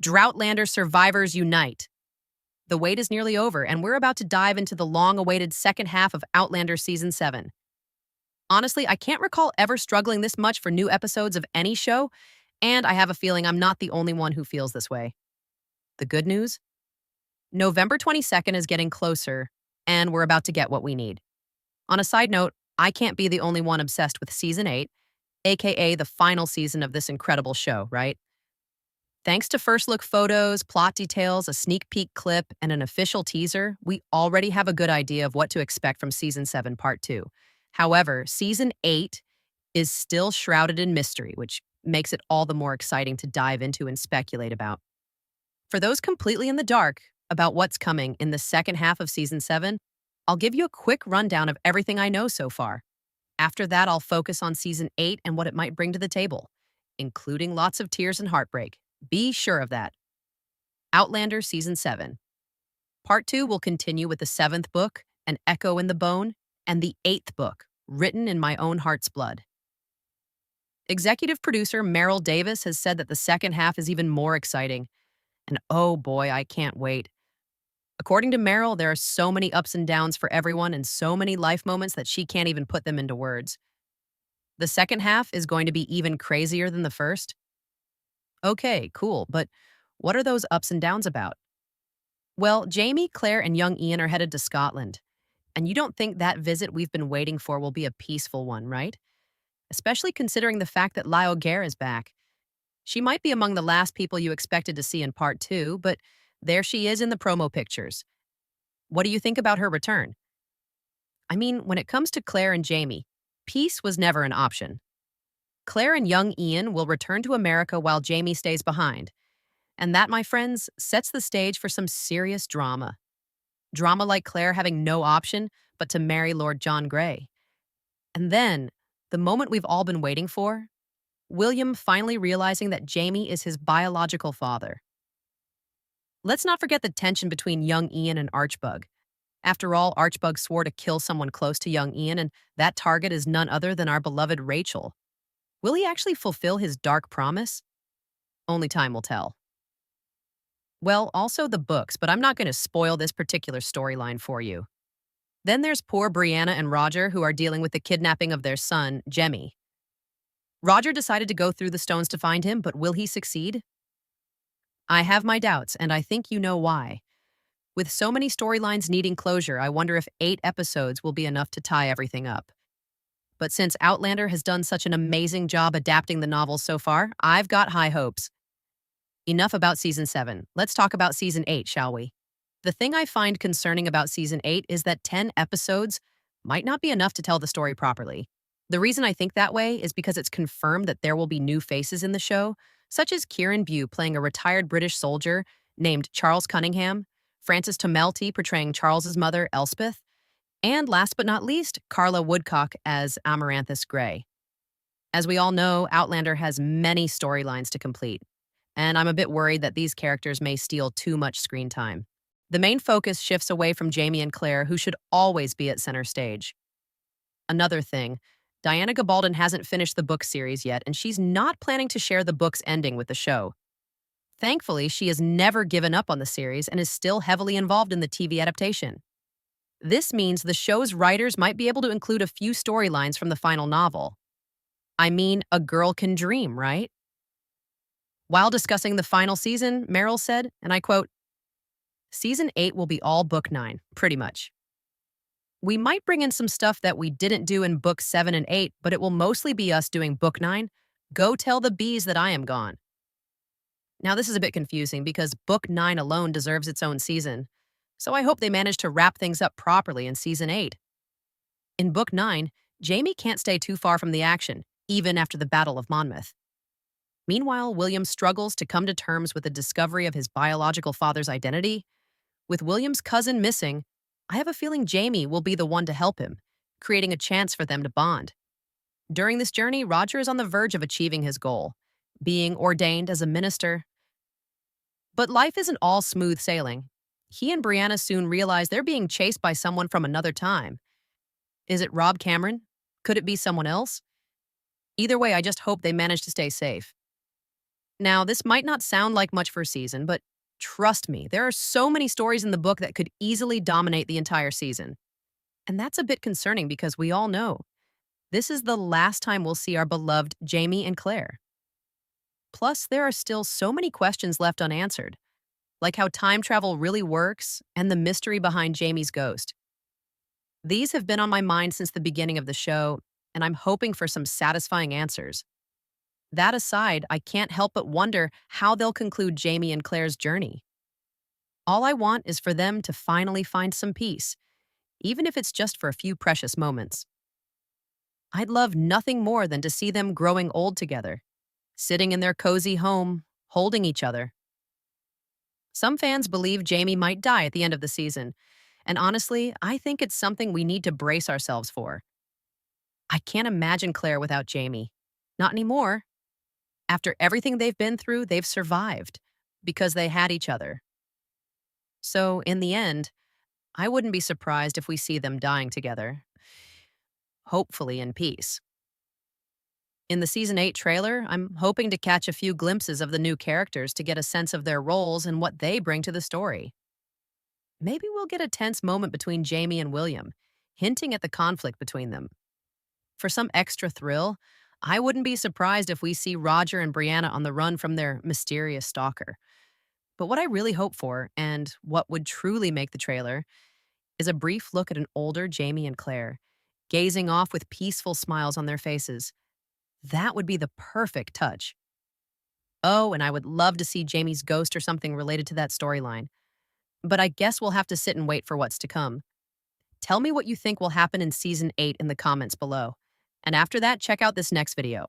Droughtlander survivors unite. The wait is nearly over, and we're about to dive into the long-awaited second half of Outlander Season 7. Honestly, I can't recall ever struggling this much for new episodes of any show, and I have a feeling I'm not the only one who feels this way. The good news? November 22nd is getting closer, and we're about to get what we need. On a side note, I can't be the only one obsessed with Season 8, aka the final season of this incredible show, right? Thanks to first look photos, plot details, a sneak peek clip, and an official teaser, we already have a good idea of what to expect from Season 7 Part 2. However, Season 8 is still shrouded in mystery, which makes it all the more exciting to dive into and speculate about. For those completely in the dark about what's coming in the second half of Season 7, I'll give you a quick rundown of everything I know so far. After that, I'll focus on Season 8 and what it might bring to the table, including lots of tears and heartbreak. Be sure of that. Outlander Season 7. Part 2 will continue with the 7th book, An Echo in the Bone, and the 8th book, Written in My Own Heart's Blood. Executive producer Meryl Davis has said that the second half is even more exciting. And oh boy, I can't wait. According to Meryl, there are so many ups and downs for everyone and so many life moments that she can't even put them into words. The second half is going to be even crazier than the first. Okay, cool, but what are those ups and downs about? Well, Jamie, Claire, and young Ian are headed to Scotland. And you don't think that visit we've been waiting for will be a peaceful one, right? Especially considering the fact that Lyle Gare is back. She might be among the last people you expected to see in Part 2, but there she is in the promo pictures. What do you think about her return? I mean, when it comes to Claire and Jamie, peace was never an option. Claire and young Ian will return to America while Jamie stays behind. And that, my friends, sets the stage for some serious drama. Drama like Claire having no option but to marry Lord John Grey. And then, the moment we've all been waiting for, William finally realizing that Jamie is his biological father. Let's not forget the tension between young Ian and Archbug. After all, Archbug swore to kill someone close to young Ian, and that target is none other than our beloved Rachel. Will he actually fulfill his dark promise? Only time will tell. Well, also the books, but I'm not going to spoil this particular storyline for you. Then there's poor Brianna and Roger, who are dealing with the kidnapping of their son, Jemmy. Roger decided to go through the stones to find him, but will he succeed? I have my doubts, and I think you know why. With so many storylines needing closure, I wonder if 8 episodes will be enough to tie everything up. But since Outlander has done such an amazing job adapting the novel so far, I've got high hopes. Enough about Season 7. Let's talk about Season 8, shall we? The thing I find concerning about Season 8 is that 10 episodes might not be enough to tell the story properly. The reason I think that way is because it's confirmed that there will be new faces in the show, such as Kieran Bew playing a retired British soldier named Charles Cunningham, Frances Tomelty portraying Charles's mother, Elspeth, and last but not least, Carla Woodcock as Amaranthus Grey. As we all know, Outlander has many storylines to complete, and I'm a bit worried that these characters may steal too much screen time. The main focus shifts away from Jamie and Claire, who should always be at center stage. Another thing, Diana Gabaldon hasn't finished the book series yet, and she's not planning to share the book's ending with the show. Thankfully, she has never given up on the series and is still heavily involved in the TV adaptation. This means the show's writers might be able to include a few storylines from the final novel. I mean, a girl can dream, right? While discussing the final season, Meryl said, and I quote, "Season 8 will be all Book 9, pretty much. We might bring in some stuff that we didn't do in Books 7 and 8, but it will mostly be us doing Book 9, Go Tell the Bees That I Am Gone." Now, this is a bit confusing because Book 9 alone deserves its own season, so I hope they manage to wrap things up properly in Season 8. In Book 9, Jamie can't stay too far from the action, even after the Battle of Monmouth. Meanwhile, William struggles to come to terms with the discovery of his biological father's identity. With William's cousin missing, I have a feeling Jamie will be the one to help him, creating a chance for them to bond. During this journey, Roger is on the verge of achieving his goal, being ordained as a minister. But life isn't all smooth sailing. He and Brianna soon realize they're being chased by someone from another time. Is it Rob Cameron? Could it be someone else? Either way, I just hope they manage to stay safe. Now, this might not sound like much for a season, but trust me, there are so many stories in the book that could easily dominate the entire season. And that's a bit concerning because we all know this is the last time we'll see our beloved Jamie and Claire. Plus, there are still so many questions left unanswered, like how time travel really works and the mystery behind Jamie's ghost. These have been on my mind since the beginning of the show, and I'm hoping for some satisfying answers. That aside, I can't help but wonder how they'll conclude Jamie and Claire's journey. All I want is for them to finally find some peace, even if it's just for a few precious moments. I'd love nothing more than to see them growing old together, sitting in their cozy home, holding each other. Some fans believe Jamie might die at the end of the season, and honestly, I think it's something we need to brace ourselves for. I can't imagine Claire without Jamie. Not anymore. After everything they've been through, they've survived because they had each other. So, in the end, I wouldn't be surprised if we see them dying together, hopefully in peace. In the season 8 trailer, I'm hoping to catch a few glimpses of the new characters to get a sense of their roles and what they bring to the story. Maybe we'll get a tense moment between Jamie and William, hinting at the conflict between them. For some extra thrill, I wouldn't be surprised if we see Roger and Brianna on the run from their mysterious stalker. But what I really hope for, and what would truly make the trailer, is a brief look at an older Jamie and Claire, gazing off with peaceful smiles on their faces. That would be the perfect touch. Oh, and I would love to see Jamie's ghost or something related to that storyline. But I guess we'll have to sit and wait for what's to come. Tell me what you think will happen in Season 8 in the comments below. And after that, check out this next video.